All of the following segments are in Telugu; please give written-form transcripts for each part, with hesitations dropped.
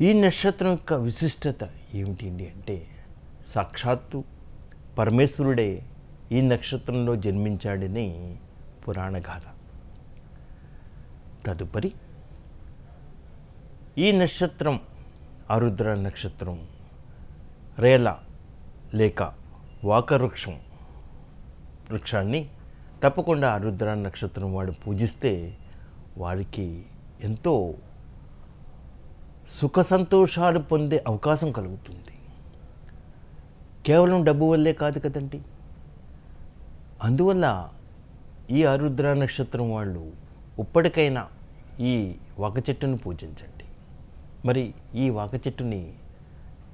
ఈ నక్షత్రం యొక్క విశిష్టత ఏమిటి అంటే సాక్షాత్తు పరమేశ్వరుడే ఈ నక్షత్రంలో జన్మించాడని పురాణ గాథ. తదుపరి ఈ నక్షత్రం ఆరుద్ర నక్షత్రం రేల లేక వృక్షాన్ని తప్పకుండా ఆరుద్ర నక్షత్రం వాడు పూజిస్తే వారికి ఎంతో సుఖ సంతోషాలు పొందే అవకాశం కలుగుతుంది. కేవలం డబ్బు వల్లే కాదు కదండి. అందువల్ల ఈ ఆరుద్ర నక్షత్రం వాళ్ళు ఇప్పటికైనా ఈ వాక చెట్టును పూజించండి. మరి ఈ వాక చెట్టుని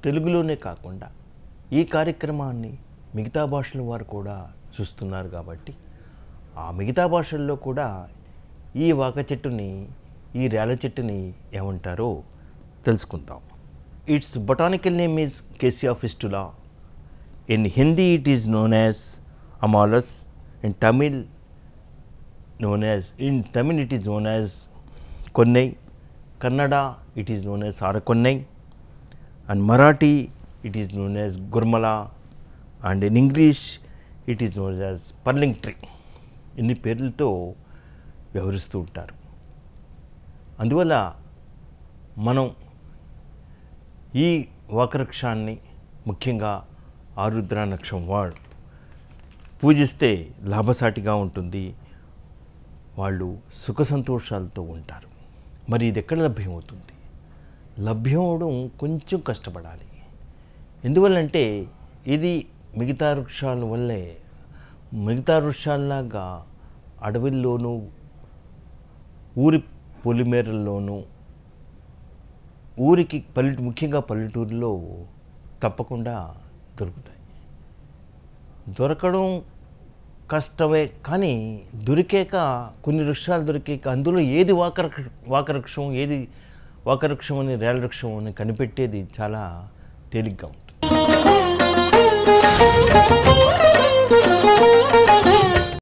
తెలుగులోనే కాకుండా ఈ కార్యక్రమాన్ని మిగతా భాషల వారు కూడా చూస్తున్నారు కాబట్టి ఆ మిగతా భాషల్లో కూడా ఈ వాక చెట్టుని ఈ రేల చెట్టుని ఏమంటారో తెలుసుకుందాం. Its botanical name is Cassia fistula. In Hindi it is known as Amaltas. In Tamil it is known as Konnai. Kannada it is known as Arakonnai, and Marathi it is known as Gurmala, and in English it is known as Purling Tree. ఇన్ని పేర్లతో వ్యవహరిస్తూ ఉంటారు. అందువల్ల మనం ఈ వాకవృక్షాన్ని ముఖ్యంగా ఆరుద్ర నక్షత్రం వాడు పూజిస్తే లాభసాటిగా ఉంటుంది. వాళ్ళు సుఖ సంతోషాలతో ఉంటారు. మరి ఇది ఎక్కడ లభ్యమవుతుంది? లభ్యం అవడం కొంచెం కష్టపడాలి. ఎందువల్లంటే ఇది మిగతా వృక్షాల వల్లే మిగతా వృక్షాల్లాగా అడవుల్లోనూ ఊరి పొలిమేరల్లోనూ ఊరికి ముఖ్యంగా పల్లెటూరులో తప్పకుండా దొరుకుతాయి. దొరకడం కష్టమే, కానీ దొరికాక కొన్ని వృక్షాలు దొరికాక అందులో ఏది వాకవృక్షం ఏది వాకవృక్షం అని రేల వృక్షం అని కనిపెట్టేది చాలా తేలిగ్గా ఉంటుంది.